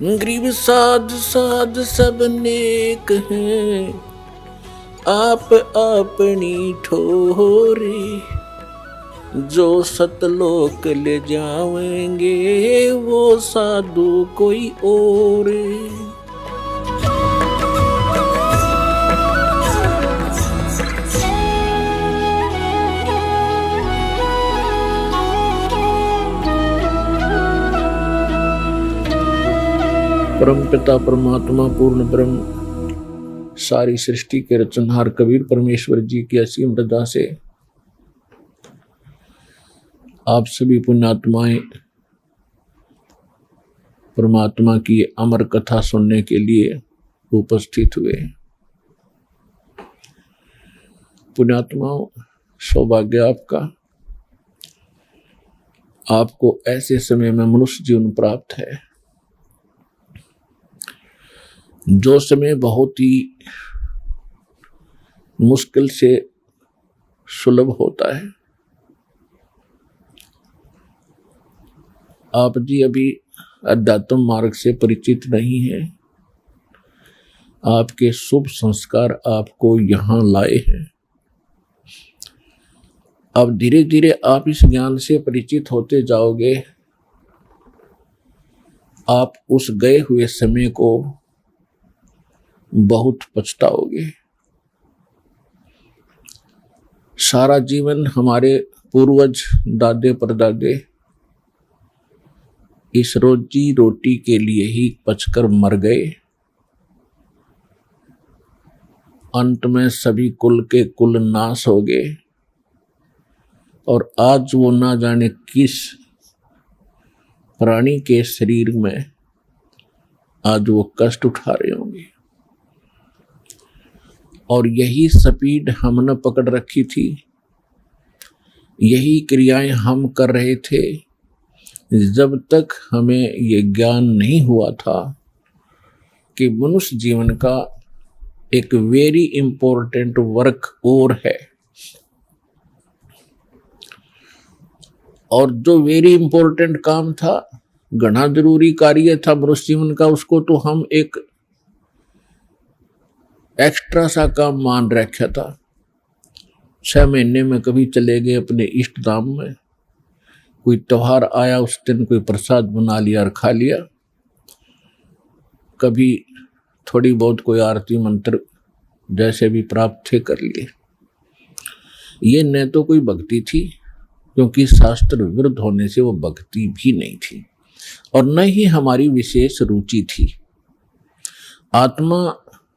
गरीब साध साध सब नेक हैं, आप अपनी ठोरे। जो सतलोक ले जाएंगे वो साधु कोई और। परम पिता परमात्मा पूर्ण ब्रह्म सारी सृष्टि के रचनहार कबीर परमेश्वर जी की असीम रजा से आप सभी पुण्यात्माएं परमात्मा की अमर कथा सुनने के लिए उपस्थित हुए। पुण्यात्माओं, सौभाग्य आपका, आपको ऐसे समय में मनुष्य जीवन प्राप्त है जो समय बहुत ही मुश्किल से सुलभ होता है। आप जी अभी अध्यात्म मार्ग से परिचित नहीं हैं। आपके शुभ संस्कार आपको यहाँ लाए हैं। अब धीरे धीरे आप इस ज्ञान से परिचित होते जाओगे। आप उस गए हुए समय को बहुत पछताओगे। सारा जीवन हमारे पूर्वज दादे परदादे इस रोजी रोटी के लिए ही पचकर मर गए। अंत में सभी कुल के कुल नाश हो गए और आज वो ना जाने किस प्राणी के शरीर में आज वो कष्ट उठा रहे होंगे। और यही स्पीड हमने पकड़ रखी थी, यही क्रियाएं हम कर रहे थे जब तक हमें ये ज्ञान नहीं हुआ था कि मनुष्य जीवन का एक वेरी इंपॉर्टेंट वर्क और है। और जो वेरी इंपॉर्टेंट काम था, घना जरूरी कार्य था मनुष्य जीवन का, उसको तो हम एक एक्स्ट्रा सा काम मान रखा था। 6 महीने में कभी चले गए अपने इष्ट धाम में, कोई त्योहार आया उस दिन कोई प्रसाद बना लिया और खा लिया, कभी थोड़ी बहुत कोई आरती मंत्र जैसे भी प्राप्त थे कर लिए। ये न तो कोई भक्ति थी, क्योंकि शास्त्र विरुद्ध होने से वो भक्ति भी नहीं थी, और न ही हमारी विशेष रुचि थी। आत्मा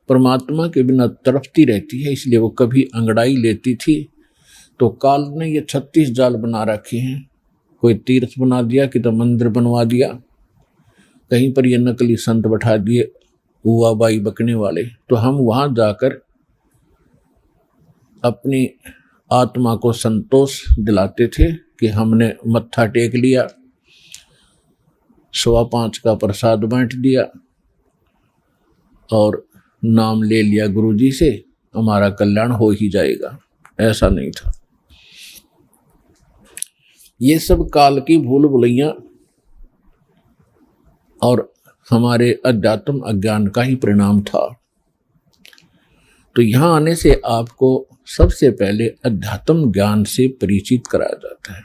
परमात्मा के बिना तड़पती रहती है, इसलिए वो कभी अंगड़ाई लेती थी तो काल ने ये 36 जाल बना रखे हैं। कोई तीर्थ बना दिया, कि तो मंदिर बनवा दिया, कहीं पर ये नकली संत बैठा दिए हुआ बाई बकने वाले, तो हम वहां जाकर अपनी आत्मा को संतोष दिलाते थे कि हमने मत्था टेक लिया, 5.25 का प्रसाद बांट दिया और नाम ले लिया गुरुजी से, हमारा कल्याण हो ही जाएगा। ऐसा नहीं था। ये सब काल की भूल भुलैया और हमारे अध्यात्म अज्ञान का ही परिणाम था। तो यहां आने से आपको सबसे पहले अध्यात्म ज्ञान से परिचित कराया जाता है।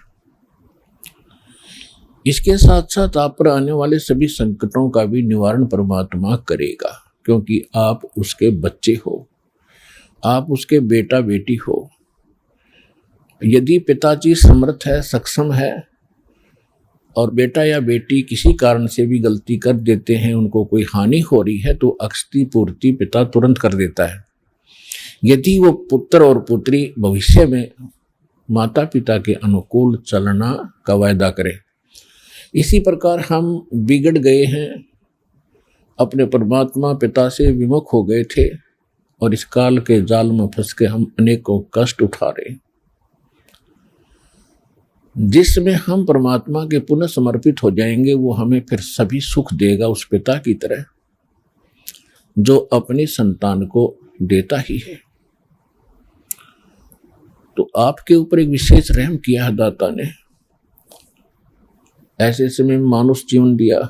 इसके साथ साथ आप पर आने वाले सभी संकटों का भी निवारण परमात्मा करेगा, क्योंकि आप उसके बच्चे हो, आप उसके बेटा बेटी हो। यदि पिताजी समर्थ है, सक्षम है, और बेटा या बेटी किसी कारण से भी गलती कर देते हैं, उनको कोई हानि हो रही है, तो अक्षति पूर्ति पिता तुरंत कर देता है। यदि वो पुत्र और पुत्री भविष्य में माता पिता के अनुकूल चलना का वायदा करें। इसी प्रकार हम बिगड़ गए हैं, अपने परमात्मा पिता से विमुख हो गए थे, और इस काल के जाल में फंस के हम अनेकों कष्ट उठा रहे। जिसमें हम परमात्मा के पुनः समर्पित हो जाएंगे, वो हमें फिर सभी सुख देगा, उस पिता की तरह जो अपनी संतान को देता ही है। तो आपके ऊपर एक विशेष रहम किया है दाता ने, ऐसे समय में मानुष जीवन दिया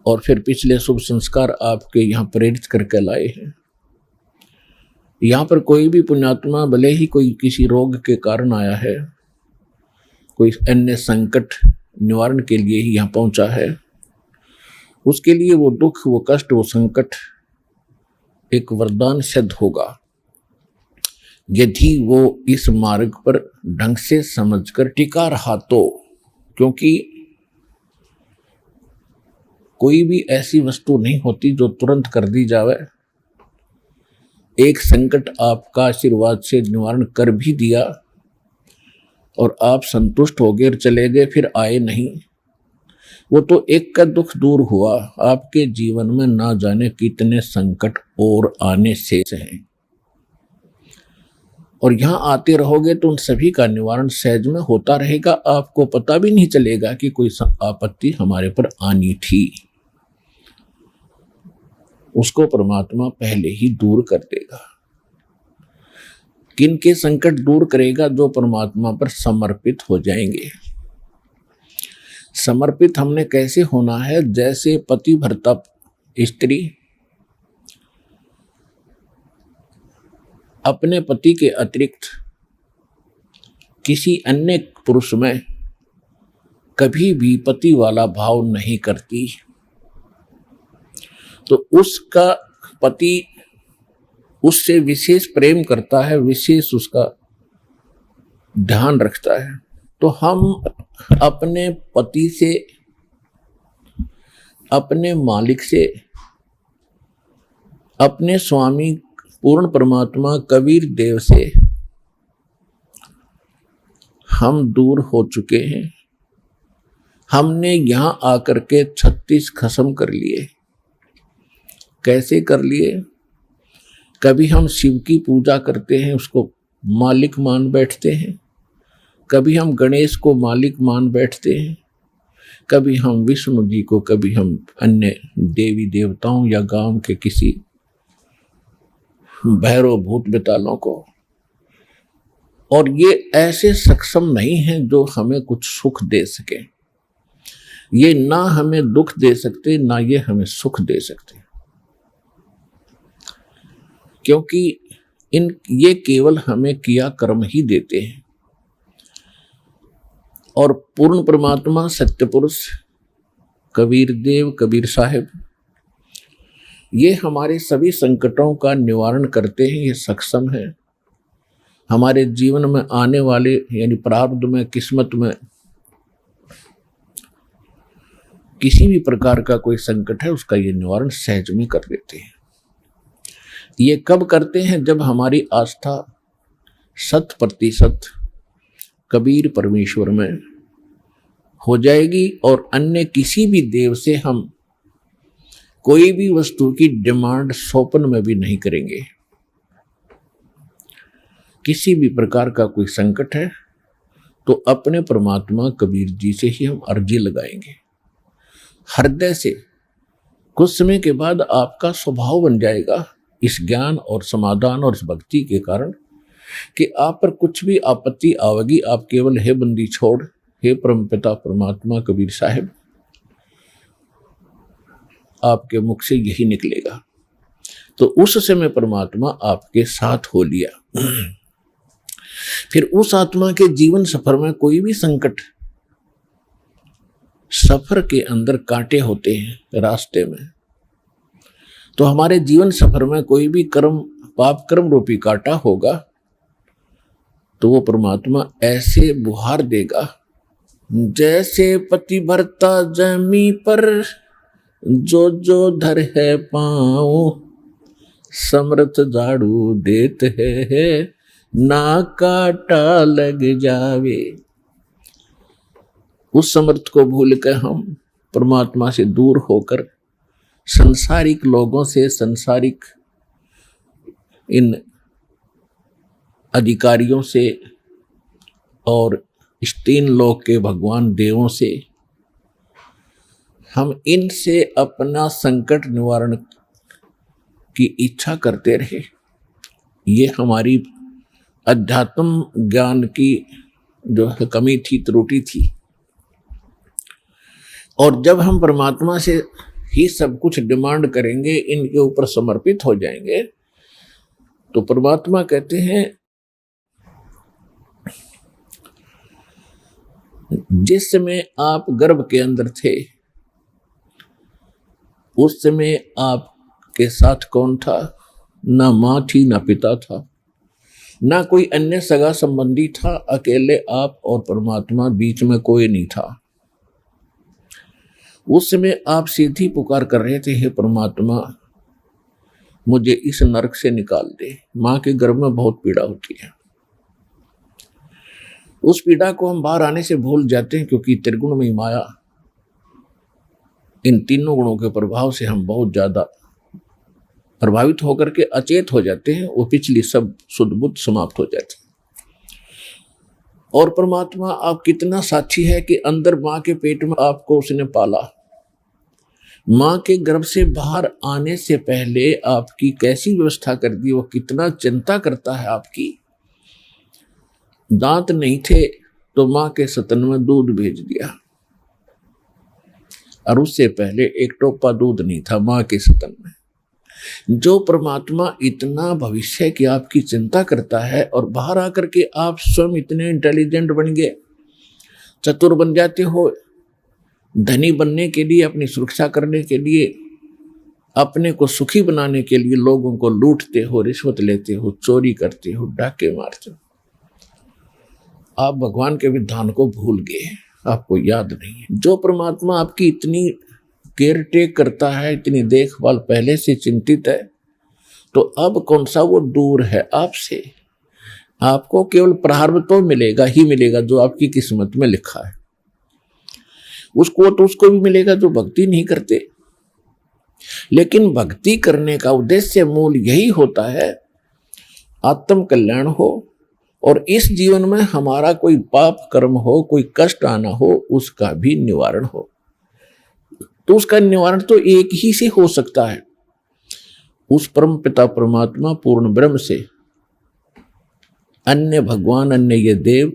और फिर पिछले शुभ संस्कार आपके यहाँ प्रेरित करके लाए हैं। यहाँ पर कोई भी पुण्यात्मा भले ही कोई किसी रोग के कारण आया है, कोई अन्य संकट निवारण के लिए ही यहाँ पहुंचा है, उसके लिए वो दुख, वो कष्ट, वो संकट एक वरदान सिद्ध होगा यदि वो इस मार्ग पर ढंग से समझकर टिका रहा तो। क्योंकि कोई भी ऐसी वस्तु नहीं होती जो तुरंत कर दी जावे। एक संकट आपका आशीर्वाद से निवारण कर भी दिया और आप संतुष्ट हो गए, चले गए, फिर आए नहीं, वो तो एक का दुख दूर हुआ। आपके जीवन में ना जाने कितने संकट और आने से हैं, और यहाँ आते रहोगे तो उन सभी का निवारण सहज में होता रहेगा। आपको पता भी नहीं चलेगा कि कोई आपत्ति हमारे पर आनी थी। उसको परमात्मा पहले ही दूर कर देगा। किन के संकट दूर करेगा? जो परमात्मा पर समर्पित हो जाएंगे। समर्पित हमने कैसे होना है? जैसे पतिव्रता स्त्री अपने पति के अतिरिक्त किसी अन्य पुरुष में कभी भी पति वाला भाव नहीं करती, तो उसका पति उससे विशेष प्रेम करता है, विशेष उसका ध्यान रखता है। तो हम अपने पति से, अपने मालिक से, अपने स्वामी पूर्ण परमात्मा कबीर देव से हम दूर हो चुके हैं। हमने यहां आकर के 36 खत्म कर लिए। कैसे कर लिए? कभी हम शिव की पूजा करते हैं, उसको मालिक मान बैठते हैं। कभी हम गणेश को मालिक मान बैठते हैं। कभी हम विष्णु जी को, कभी हम अन्य देवी देवताओं या गांव के किसी भैरव भूत बेतालों को। और ये ऐसे सक्षम नहीं हैं जो हमें कुछ सुख दे सके। ये ना हमें दुख दे सकते, ना ये हमें सुख दे सकते, क्योंकि ये केवल हमें किया कर्म ही देते हैं। और पूर्ण परमात्मा सत्य पुरुष कबीर देव, कबीर साहिब, ये हमारे सभी संकटों का निवारण करते हैं। ये सक्षम है। हमारे जीवन में आने वाले यानी प्रारब्ध में, किस्मत में किसी भी प्रकार का कोई संकट है, उसका ये निवारण सहज में कर देते हैं। ये कब करते हैं? जब हमारी आस्था 100% कबीर परमेश्वर में हो जाएगी और अन्य किसी भी देव से हम कोई भी वस्तु की डिमांड स्वप्न में भी नहीं करेंगे। किसी भी प्रकार का कोई संकट है तो अपने परमात्मा कबीर जी से ही हम अर्जी लगाएंगे हृदय से। कुछ समय के बाद आपका स्वभाव बन जाएगा इस ज्ञान और समाधान और इस भक्ति के कारण कि आप पर कुछ भी आपत्ति आवेगी, आप केवल हे बंदी छोड़, हे परमपिता परमात्मा कबीर साहिब, आपके मुख से यही निकलेगा। तो उस समय परमात्मा आपके साथ हो लिया। फिर उस आत्मा के जीवन सफर में कोई भी संकट, सफर के अंदर कांटे होते हैं रास्ते में, तो हमारे जीवन सफर में कोई भी कर्म, पाप कर्म रूपी कांटा होगा, तो वो परमात्मा ऐसे बुहार देगा जैसे पतिव्रता जमी पर जो जो धर है पाँव, समर्थ झाड़ू देत है ना काटा लग जावे। उस समर्थ को भूल कर हम परमात्मा से दूर होकर संसारिक लोगों से, संसारिक इन अधिकारियों से और इस 3 लोक के भगवान देवों से हम इनसे अपना संकट निवारण की इच्छा करते रहे। ये हमारी अध्यात्म ज्ञान की जो है कमी थी, त्रुटि थी। और जब हम परमात्मा से ही सब कुछ डिमांड करेंगे, इनके ऊपर समर्पित हो जाएंगे, तो परमात्मा कहते हैं जिस समय आप गर्भ के अंदर थे उस समय आपके साथ कौन था? ना माँ थी, ना पिता था, ना कोई अन्य सगा संबंधी था, अकेले आप और परमात्मा, बीच में कोई नहीं था। उस समय आप सीधी पुकार कर रहे थे, हे परमात्मा मुझे इस नरक से निकाल दे। माँ के गर्भ में बहुत पीड़ा होती है, उस पीड़ा को हम बाहर आने से भूल जाते हैं, क्योंकि त्रिगुण में माया, इन तीनों गुणों के प्रभाव से हम बहुत ज्यादा प्रभावित होकर के अचेत हो जाते हैं, वो पिछली सब शुद्ध बुद्ध समाप्त हो जाती है। और परमात्मा आप कितना साक्षी है कि अंदर माँ के पेट में आपको उसने पाला, माँ के गर्भ से बाहर आने से पहले आपकी कैसी व्यवस्था कर दी, वो कितना चिंता करता है आपकी। दांत नहीं थे तो माँ के स्तन में दूध भेज दिया, और उससे पहले एक टोपा दूध नहीं था माँ के स्तन में। जो परमात्मा इतना भविष्य की आपकी चिंता करता है, और बाहर आकर के आप स्वयं इतने इंटेलिजेंट बन गए, चतुर बन जाते हो, धनी बनने के लिए, अपनी सुरक्षा करने के लिए, अपने को सुखी बनाने के लिए लोगों को लूटते हो, रिश्वत लेते हो, चोरी करते हो, डाके मारते हो। आप भगवान के विधान को भूल गए, आपको याद नहीं है। जो परमात्मा आपकी इतनी केयर टेक करता है, इतनी देखभाल पहले से चिंतित है, तो अब कौन सा वो दूर है आपसे। आपको केवल प्रारब्ध तो मिलेगा ही मिलेगा जो आपकी किस्मत में लिखा है, उसको भी मिलेगा जो भक्ति नहीं करते। लेकिन भक्ति करने का उद्देश्य मूल यही होता है, आत्म कल्याण हो, और इस जीवन में हमारा कोई पाप कर्म हो, कोई कष्ट आना हो, उसका भी निवारण हो। तो उसका निवारण तो एक ही से हो सकता है, उस परम पिता परमात्मा पूर्ण ब्रह्म से। अन्य भगवान, अन्य ये देव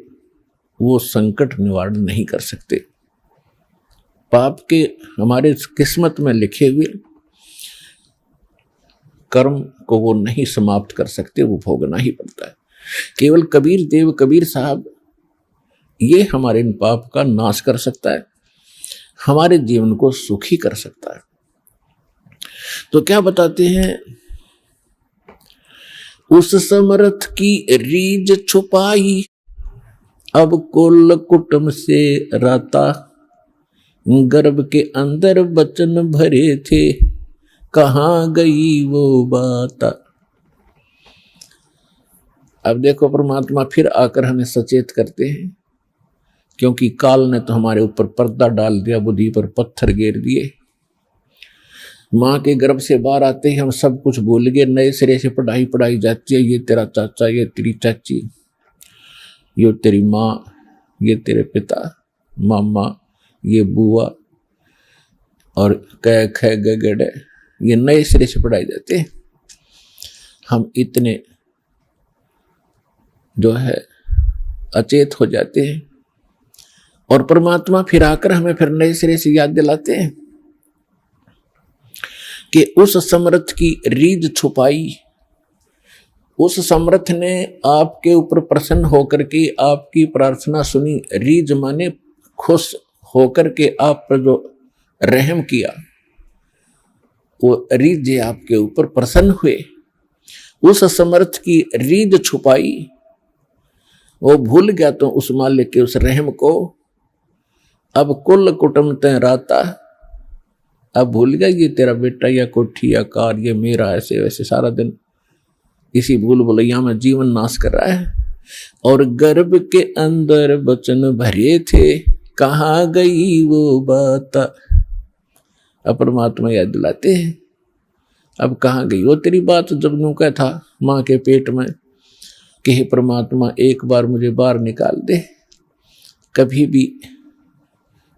वो संकट निवारण नहीं कर सकते। पाप के हमारे किस्मत में लिखे हुए कर्म को वो नहीं समाप्त कर सकते, वो भोगना ही पड़ता है। केवल कबीर देव, कबीर साहब, ये हमारे इन पाप का नाश कर सकता है, हमारे जीवन को सुखी कर सकता है। तो क्या बताते हैं, उस समर्थ की रीझ छुपाई, अब कुल कुटुंब से राता, गर्भ के अंदर बचन भरे थे, कहाँ गई वो बात। अब देखो परमात्मा फिर आकर हमें सचेत करते हैं, क्योंकि काल ने तो हमारे ऊपर पर्दा डाल दिया, बुद्धि पर पत्थर गेर दिए। माँ के गर्भ से बाहर आते ही हम सब कुछ भूल गए, नए सिरे से पढ़ाई जाती है। ये तेरा चाचा, ये तेरी चाची, ये तेरी माँ, ये तेरे पिता, मामा, ये बुआ, और कै ख ग ग ड, ये नए सिरे से पढ़ाई जाते हैं। हम इतने जो है अचेत हो जाते हैं, और परमात्मा फिर आकर हमें फिर नए सिरे से याद दिलाते हैं कि उस समर्थ की रीझ छुपाई। उस समर्थ ने आपके ऊपर प्रसन्न होकर के आपकी प्रार्थना सुनी। रीझ माने खुश होकर के आप पर जो रहम किया, वो रीझ आपके ऊपर प्रसन्न हुए। उस समर्थ की रीझ छुपाई, वो भूल गया तो उस मालिक के उस रहम को। अब कुल कुटुंब तय राता, अब भूल गया ये तेरा बेटा या कोठी या कार, ये मेरा, ऐसे वैसे सारा दिन इसी भूल भुलैया में जीवन नाश कर रहा है। और गर्भ के अंदर बचन भरे थे, कहाँ गई वो बात। अब परमात्मा याद दिलाते हैं, अब कहाँ गई वो तेरी बात जब यूं का था माँ के पेट में कि हे परमात्मा एक बार मुझे बाहर निकाल दे, कभी भी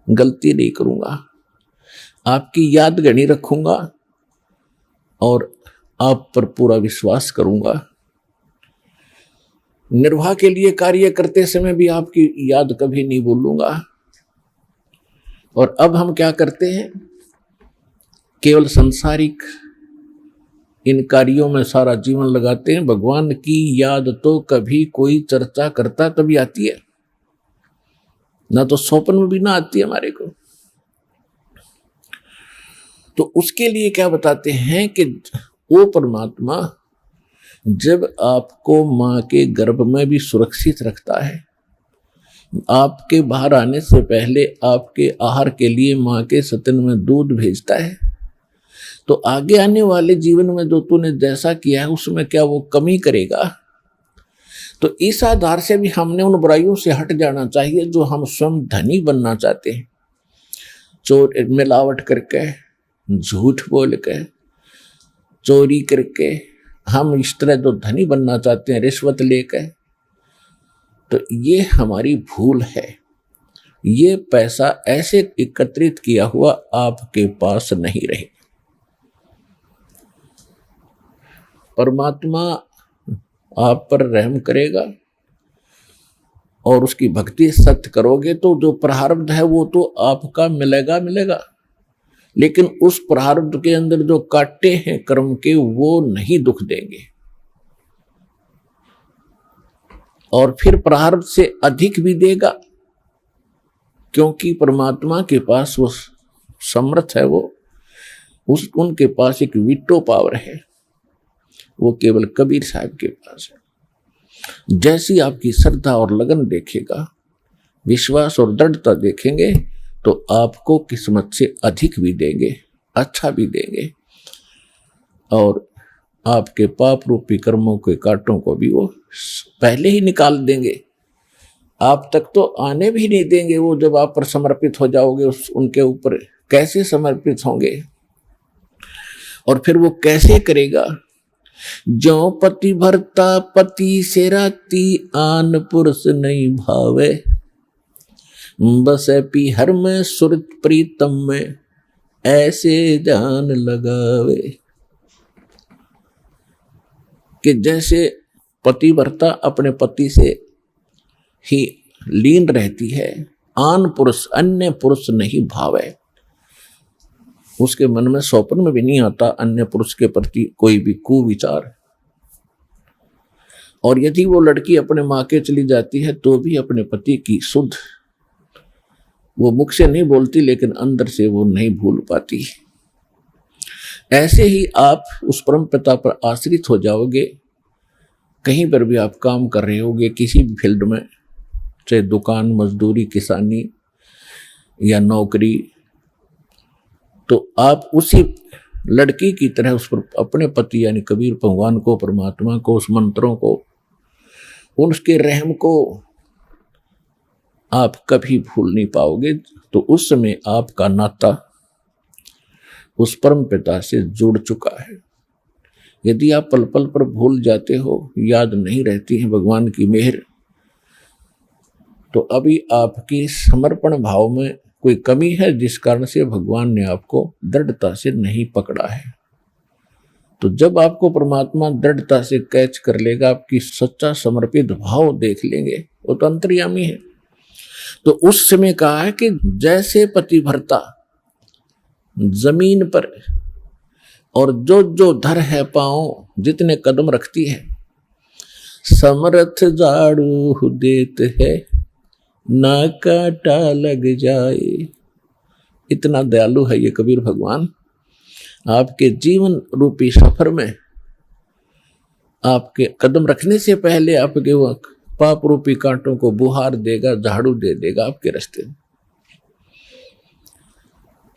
गलती नहीं करूंगा, आपकी याद गणी रखूंगा और आप पर पूरा विश्वास करूंगा। निर्वाह के लिए कार्य करते समय भी आपकी याद कभी नहीं भूलूंगा। और अब हम क्या करते हैं, केवल संसारिक इन कार्यों में सारा जीवन लगाते हैं, भगवान की याद तो कभी कोई चर्चा करता तभी आती है, ना तो स्वप्न में भी ना आती है हमारे को। तो उसके लिए क्या बताते हैं कि वो परमात्मा जब आपको मां के गर्भ में भी सुरक्षित रखता है, आपके बाहर आने से पहले आपके आहार के लिए मां के स्तन में दूध भेजता है, तो आगे आने वाले जीवन में जो तूने जैसा किया है उसमें क्या वो कमी करेगा? तो इस आधार से भी हमने उन बुराइयों से हट जाना चाहिए जो हम स्वयं धनी बनना चाहते हैं। चोर मिलावट करके, झूठ बोल के, चोरी करके हम इस तरह जो धनी बनना चाहते हैं, रिश्वत लेकर, तो ये हमारी भूल है। ये पैसा ऐसे एकत्रित किया हुआ आपके पास नहीं रहे। परमात्मा आप पर रहम करेगा और उसकी भक्ति सत्य करोगे तो जो प्रारब्ध है वो तो आपका मिलेगा मिलेगा, लेकिन उस प्रारब्ध के अंदर जो कांटे हैं कर्म के वो नहीं दुख देंगे, और फिर प्रारब्ध से अधिक भी देगा, क्योंकि परमात्मा के पास वो समर्थ है, उनके पास एक वीटो पावर है, वो केवल कबीर साहब के पास है। जैसी आपकी श्रद्धा और लगन देखेगा, विश्वास और दृढ़ता देखेंगे, तो आपको किस्मत से अधिक भी देंगे, अच्छा भी देंगे, और आपके पाप रूपी कर्मों के कांटों को भी वो पहले ही निकाल देंगे। आप तक तो आने भी नहीं देंगे वो, जब आप पर समर्पित हो जाओगे उनके ऊपर। कैसे समर्पित होंगे और फिर वो कैसे करेगा? जो पति भरता पति से राती, आन पुरुष नहीं भावे, बसे पीहर में सुरत प्रीतम में, ऐसे जान लगावे। कि जैसे पतिव्रता अपने पति से ही लीन रहती है, आन पुरुष अन्य पुरुष नहीं भावे, उसके मन में स्वप्न में भी नहीं आता अन्य पुरुष के प्रति कोई भी कुविचार। और यदि वो लड़की अपने माँ के चली जाती है तो भी अपने पति की सुध वो मुख से नहीं बोलती, लेकिन अंदर से वो नहीं भूल पाती। ऐसे ही आप उस परम पिता पर आश्रित हो जाओगे। कहीं पर भी आप काम कर रहे होगे, किसी भी फील्ड में, चाहे दुकान, मजदूरी, किसानी या नौकरी, तो आप उसी लड़की की तरह उस पर अपने पति यानी कबीर भगवान को, परमात्मा को, उस मंत्रों को, उसके रहम को आप कभी भूल नहीं पाओगे। तो उस समय आपका नाता उस परम पिता से जुड़ चुका है। यदि आप पल पल पर भूल जाते हो, याद नहीं रहती है भगवान की मेहर, तो अभी आपकी समर्पण भाव में कोई कमी है, जिस कारण से भगवान ने आपको दृढ़ता से नहीं पकड़ा है। तो जब आपको परमात्मा दृढ़ता से कैच कर लेगा, आपकी सच्चा समर्पित भाव देख लेंगे, वो तो अंतर्यामी है। तो उस समय कहा है कि जैसे पतिव्रता जमीन पर और जो जो धर है पांव, जितने कदम रखती है, समर्थ झाड़ू देत है, ना काटा लग जाए। इतना दयालु है ये कबीर भगवान। आपके जीवन रूपी सफर में आपके कदम रखने से पहले आपके वो पाप रूपी कांटों को बुहार देगा, झाड़ू दे देगा आपके रास्ते में,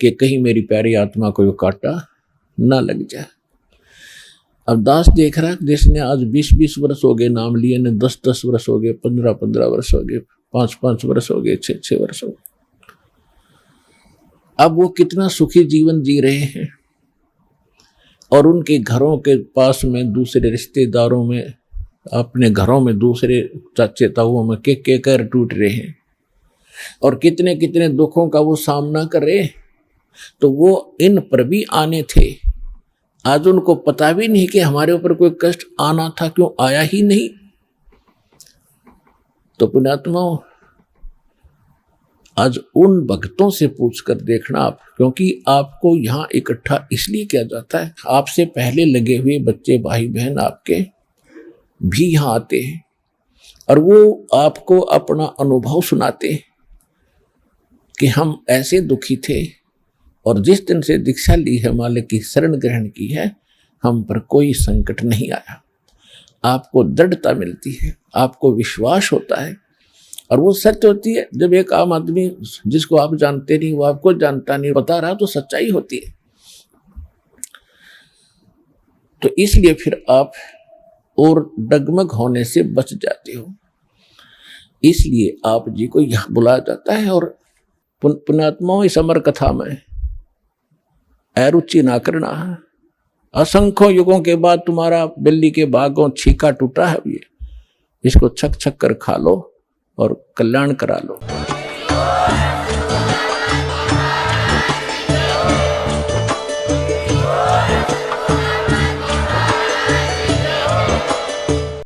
कि कहीं मेरी प्यारी आत्मा को वो कांटा ना लग जाए। अब दास देख रहा है, जिसने आज 20-20 वर्ष हो गए नाम लिए, ने 10-10 वर्ष हो गए, 15-15 वर्ष हो गए, 5-5 वर्ष हो गए, 6-6 वर्ष हो गए, अब वो कितना सुखी जीवन जी रहे हैं, और उनके घरों के पास में, दूसरे रिश्तेदारों में, अपने घरों में दूसरे चाचे ताऊओं में के कर टूट रहे हैं, और कितने कितने दुखों का वो सामना कर रहे। तो वो इन पर भी आने थे, आज उनको पता भी नहीं कि हमारे ऊपर कोई कष्ट आना था, क्यों आया ही नहीं। तो पुण्यात्माओं, आज उन भक्तों से पूछ कर देखना आप, क्योंकि आपको यहाँ इकट्ठा इसलिए किया जाता है, आपसे पहले लगे हुए बच्चे भाई बहन आपके भी यहाँ आते हैं और वो आपको अपना अनुभव सुनाते हैं कि हम ऐसे दुखी थे और जिस दिन से दीक्षा ली है, मालिक की शरण ग्रहण की है, हम पर कोई संकट नहीं आया। आपको दृढ़ता मिलती है, आपको विश्वास होता है और वो सत्य होती है। जब एक आम आदमी जिसको आप जानते नहीं, वो आपको जानता नहीं, बता रहा, तो सच्चाई होती है। तो इसलिए फिर आप और डगमग होने से बच जाते हो। इसलिए आप जी को यहाँ बुलाया जाता है। और पुण्यात्माओं, इस अमर कथा में अरुचि ना करना। असंख्यों युगों के बाद तुम्हारा बिल्ली के भागों छीका टूटा है, ये इसको छक छक कर खा लो और कल्याण करा लो।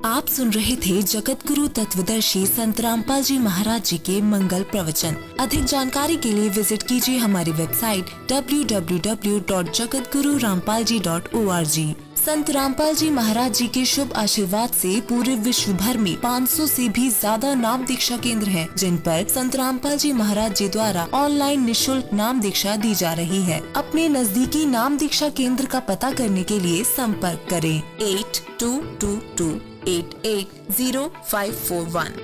आप सुन रहे थे जगत गुरु तत्वदर्शी संत रामपाल जी महाराज जी के मंगल प्रवचन। अधिक जानकारी के लिए विजिट कीजिए हमारी वेबसाइट www.jagatgururampalji.org। संत रामपाल जी महाराज जी के शुभ आशीर्वाद से पूरे विश्व भर में 500 से भी ज्यादा नाम दीक्षा केंद्र हैं, जिन पर संत रामपाल जी महाराज जी द्वारा ऑनलाइन निशुल्क नाम दीक्षा दी जा रही है। अपने नजदीकी नाम दीक्षा केंद्र का पता करने के लिए संपर्क करें 8222880541।